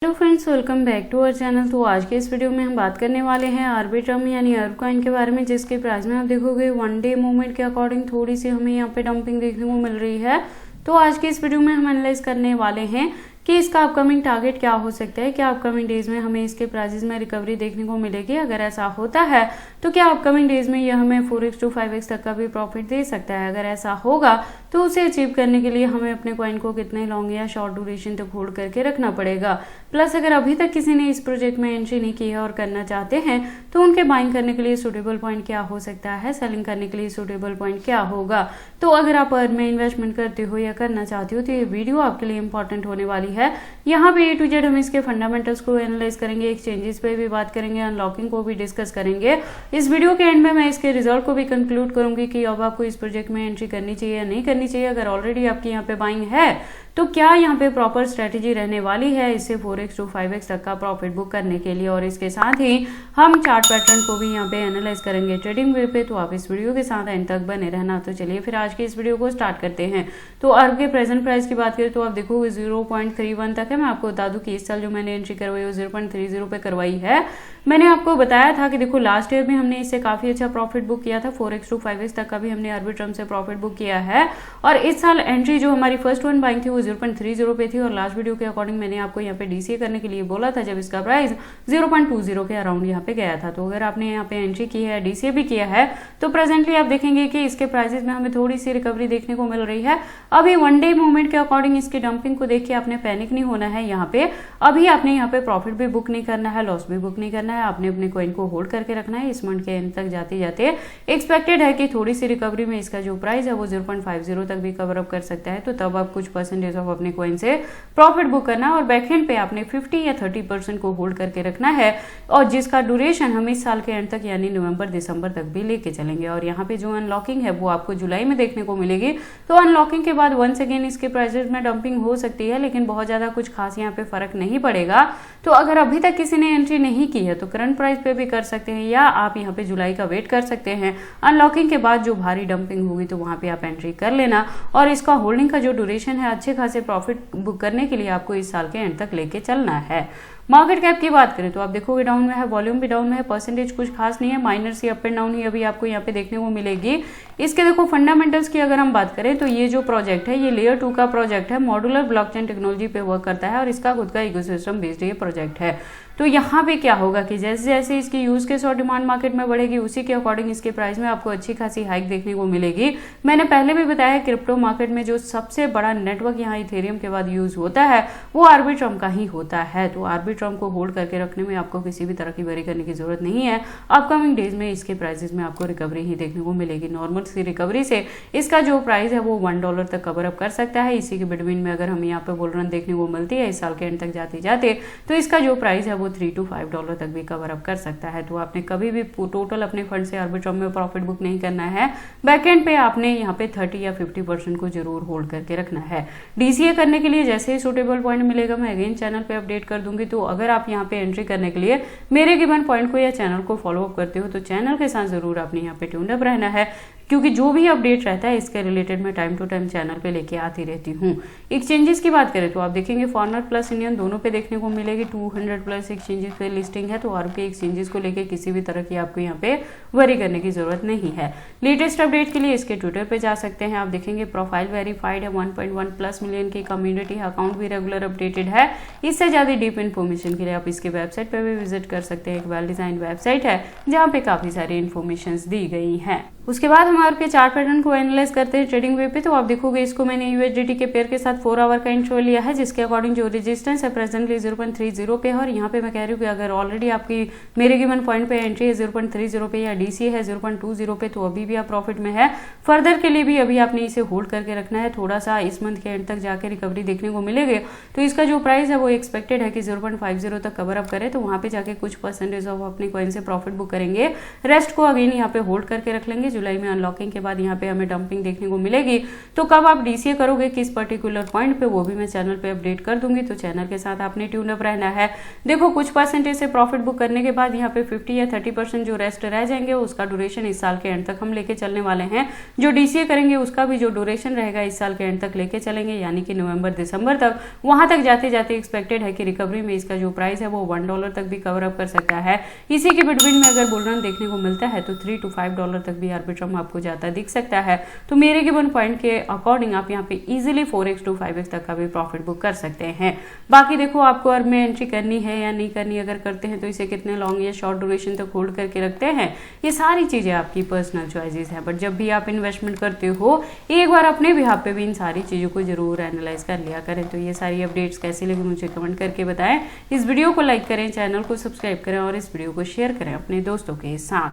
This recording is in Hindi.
Hello friends, welcome back to our channel. तो आज के इस वीडियो में हम बात करने वाले हैं आर्बिट्रम यानी अर्ब कॉइन के बारे में, जिसके प्राइस में आप देखोगे वन डे मूवमेंट के अकॉर्डिंग थोड़ी सी हमें यहाँ पे डंपिंग देखने को मिल रही है। तो आज के इस वीडियो में हम एनालाइज करने वाले हैं कि इसका अपकमिंग टारगेट क्या हो सकता है, क्या अपकमिंग डेज में हमें इसके प्राइसेस में रिकवरी देखने को मिलेगी। अगर ऐसा होता है तो क्या अपकमिंग डेज में ये हमें 4x to 5x तक का भी प्रॉफिट दे सकता है। अगर ऐसा होगा तो उसे अचीव करने के लिए हमें अपने कॉइन को कितने लॉन्ग या शॉर्ट ड्यूरेशन तक होल्ड करके रखना पड़ेगा। प्लस अगर अभी तक किसी ने इस प्रोजेक्ट में एंट्री नहीं की है और करना चाहते हैं तो उनके बाइंग करने के लिए सूटेबल पॉइंट क्या हो सकता है, सेलिंग करने के लिए सूटेबल पॉइंट क्या होगा। तो अगर आप अर्ब में इन्वेस्टमेंट करते हो या करना चाहते हो तो ये वीडियो आपके लिए इंपॉर्टेंट होने वाली है। यहाँ पे A to Z हम इसके फंडामेंटल्स को एनालाइज करेंगे, एक्सचेंजेस पे भी बात करेंगे, अनलॉकिंग को भी डिस्कस करेंगे। इस वीडियो के एंड में मैं इसके रिजल्ट को भी कंक्लूड करूंगी कि अब आपको इस प्रोजेक्ट में एंट्री करनी चाहिए या नहीं करनी चाहिए। अगर ऑलरेडी आपकी यहाँ पे बाइंग है तो क्या यहाँ पे प्रॉपर स्ट्रेटेजी रहने वाली है इससे 4x to 5x तक का प्रॉफिट बुक करने के लिए। और इसके साथ ही हम चार्ट पैटर्न को भी यहाँ पे एनालाइज करेंगे ट्रेडिंग वे पे। तो आप इस वीडियो के साथ एंड तक बने रहना। तो चलिए फिर आज के इस वीडियो को स्टार्ट करते हैं। तो अर्ब के प्रेजेंट प्राइस की बात करें तो आप देखोगे 0.31 तक है। मैं आपको बता दूं कि इस साल जो मैंने एंट्री करवाई वो 0.30 पे करवाई है। मैंने आपको बताया था कि देखो लास्ट ईयर में हमने इससे काफी अच्छा प्रॉफिट बुक किया था, 4x to 5x तक का भी हमने आर्बिट्रम से प्रॉफिट बुक किया है। और इस साल एंट्री जो हमारी फर्स्ट वन बाइंग थी वो 0.30 पे थी। और लास्ट वीडियो के अकॉर्डिंग मैंने आपको यहाँ पे डीसीए करने के लिए बोला था जब इसका प्राइस 0.20 के अराउंड यहाँ पे गया था। तो अगर आपने यहाँ पे एंट्री की है, डीसीए भी किया है, तो प्रेजेंटली आप देखेंगे कि इसके प्राइसेस में हमें थोड़ी सी रिकवरी देखने को मिल रही है। अभी वन डे मूवमेंट के अकॉर्डिंग इसकी डंपिंग को देख के आपने पैनिक नहीं होना है। यहाँ पे अभी आपने यहाँ पे प्रॉफिट भी बुक नहीं करना है, लॉस भी बुक नहीं करना है। आपने अपने कॉइन को होल्ड करके रखना है। इस मंथ के एंड तक जाते जाते एक्सपेक्टेड है कि थोड़ी सी रिकवरी में इसका जो प्राइस है वो 0.50 तक भी कवर अप कर सकता है। तो तब आप कुछ परसेंटेज ऑफ अपने कॉइन से प्रॉफिट बुक करना और बैकएंड पे आपने 50 या 30% को होल्ड करके रखना है। और जिसका ड्यूरेशन हम इस साल के एंड तक यानी नवंबर दिसंबर तक भी लेके चलेंगे। और यहाँ पे जो अनलॉकिंग है वो आपको जुलाई में देखने को मिलेगी। तो अनलॉकिंग के बाद वंस अगेन इसके प्राइसेस में डंपिंग हो सकती है, लेकिन बहुत ज्यादा कुछ खास यहाँ पे फर्क नहीं पड़ेगा। तो अगर अभी तक किसी ने एंट्री नहीं की है तो करंट प्राइस पे भी कर सकते हैं या आप यहाँ पे जुलाई का वेट कर सकते हैं। अनलॉकिंग के बाद जो भारी डंपिंग होगी तो वहां पे आप एंट्री कर लेना। और इसका होल्डिंग का जो ड्यूरेशन है अच्छे खासे प्रॉफिट बुक करने के लिए आपको इस साल के एंड तक लेके चलना है। मार्केट कैप की बात करें तो आप देखोगे डाउन में है, वॉल्यूम भी डाउन में है, परसेंटेज कुछ खास नहीं है, माइनर सी अप एंड डाउन ही अभी आपको यहाँ पे देखने को मिलेगी। इसके देखो फंडामेंटल्स की अगर हम बात करें तो ये जो प्रोजेक्ट है ये लेयर 2 का प्रोजेक्ट है, मॉड्यूलर ब्लॉकचेन टेक्नोलॉजी पे वर्क करता है और इसका खुद का इकोसिस्टम बेस्ड ये प्रोजेक्ट है। तो यहाँ पे क्या होगा कि जैसे जैसे इसकी यूज केस और डिमांड मार्केट में बढ़ेगी उसी के अकॉर्डिंग इसके प्राइस में आपको अच्छी खासी हाइक देखने को मिलेगी। मैंने पहले भी बताया क्रिप्टो मार्केट में जो सबसे बड़ा नेटवर्क यहाँ इथेरियम के बाद यूज होता है वो आर्बिट्रम का ही होता है। तो आर्बिट्रम को होल्ड करके रखने में आपको किसी भी तरह की वरी करने की जरूरत नहीं है। अपकमिंग डेज में इसके प्राइसेस में आपको रिकवरी ही देखने को मिलेगी। नॉर्मल सी रिकवरी से इसका जो प्राइस है वो $1 तक कवर अप कर सकता है। इसी के बिटवीन में अगर हमें यहाँ पे बुल रन देखने को मिलती है इस साल के एंड तक जाते जाते तो इसका जो प्राइस है वो $3 to $5 तक भी कवर अप कर सकता है। तो आपने कभी भी टोटल अपने फंड से आर्बिट्रम में प्रॉफिट बुक नहीं करना है। बैकएंड पे आपने यहाँ पे 30 या 50% को जरूर होल्ड करके रखना है। डीसीए करने के लिए जैसे ही सूटेबल पॉइंट मिलेगा मैं अगेन चैनल पे अपडेट कर दूंगी। तो अगर आप यहाँ पे एंट्री करने के लिए मेरे गिवन पॉइंट को या चैनल को फॉलो अप करते हो तो चैनल के साथ जरूर आपने यहाँ पे ट्यून्ड अप रहना है, क्योंकि जो भी अपडेट रहता है इसके रिलेटेड मैं टाइम टू टाइम चैनल पे लेके आती रहती हूँ। एक्सचेंजेस की बात करें तो आप देखेंगे फॉरेनर प्लस इंडियन दोनों पे देखने को मिलेगी। 200 प्लस एक्सचेंजेस पे लिस्टिंग है। तो अर्ब के एक्सचेंजेस को लेके किसी भी तरह की आपको यहाँ पे वरी करने की जरूरत नहीं है। लेटेस्ट अपडेट के लिए इसके ट्विटर पे जा सकते हैं। आप देखेंगे प्रोफाइल वेरीफाइड है, 1.1 प्लस मिलियन की कम्युनिटी, अकाउंट भी रेगुलर अपडेटेड है। इससे ज्यादा डीप इन्फॉर्मेशन के लिए आप इसके वेबसाइट पे भी विजिट कर सकते हैं। एक वेल डिजाइन वेबसाइट है जहाँ पे काफी सारी इन्फॉर्मेशन दी गई है। उसके बाद हम आपके चार्ट पैटर्न को एनालाइज करते हैं ट्रेडिंग वे पे। तो आप देखोगे इसको मैंने यूएसडीटी के पेयर के साथ 4 आवर का इंट्रो लिया है, जिसके अकॉर्डिंग जो रेजिस्टेंस है प्रेजेंटली 0.30 पे है। और यहाँ पे मैं कह रही हूँ कि अगर ऑलरेडी आपकी मेरे गिवन पॉइंट पे एंट्री है 0.30 पे या डीसीए है 0.20 पे तो अभी भी आप प्रॉफिट में है। फर्दर के लिए भी अभी आपने इसे होल्ड करके रखना है। थोड़ा सा इस मंथ के एंड तक जाके रिकवरी देखने को मिलेगी। तो इसका जो प्राइस है वो एक्सपेक्टेड है कि 0.50 तक कवर अप करे। तो वहां पे जाके कुछ परसेंटेज ऑफ अपने कॉइन से प्रॉफिट बुक करेंगे। रेस्ट को अगेन यहाँ पे होल्ड करके रख लेंगे। जुलाई में अनलॉकिंग के बाद यहाँ पे हमें डंपिंग देखने को मिलेगी। तो कब आप DCA करोगे, किस पर्टिकुलर पॉइंट पे, वो भी मैं चैनल पे अपडेट कर दूंगी। तो चैनल के साथ आपने ट्यून अप रहना है। देखो कुछ परसेंटेज से प्रॉफिट बुक करने के बाद यहाँ पे 50 या 30% जो रेस्ट रह जाएंगे उसका ड्यूरेशन इस साल के एंड तक हम लेके चलने वाले हैं। जो DCA करेंगे उसका भी जो ड्यूरेशन रहेगा इस साल के एंड तक लेके चलेंगे, यानी कि नवंबर दिसंबर तक। वहां तक जाते जाते एक्सपेक्टेड है कि रिकवरी में इसका जो प्राइस है वो $1 तक भी कवर अप कर सकता है। इसी के बिटवीन में अगर बुल रन देखने को मिलता है तो $3 to $5 तक भी आर्बिट्रम आपको जाता दिख सकता है। तो मेरे गिवन पॉइंट के अकॉर्डिंग आप यहाँ पे इजीली 4x to 5x तक का भी प्रॉफिट बुक कर सकते हैं। बाकी देखो आपको अर्ब में एंट्री करनी है या नहीं करनी, अगर करते हैं तो इसे कितने लॉन्ग या शॉर्ट ड्यूरेशन तक होल्ड करके रखते हैं, ये सारी चीजें आपकी पर्सनल चॉइसेस है। बट जब भी आप इन्वेस्टमेंट करते हो एक बार अपने बिहाफ पे भी इन सारी चीजों को जरूर एनालाइज कर लिया करें। तो ये सारी अपडेट्स कैसी लगी मुझे कमेंट करके बताएं। इस वीडियो को लाइक करें, चैनल को सब्सक्राइब करें और इस वीडियो को शेयर करें अपने दोस्तों के साथ।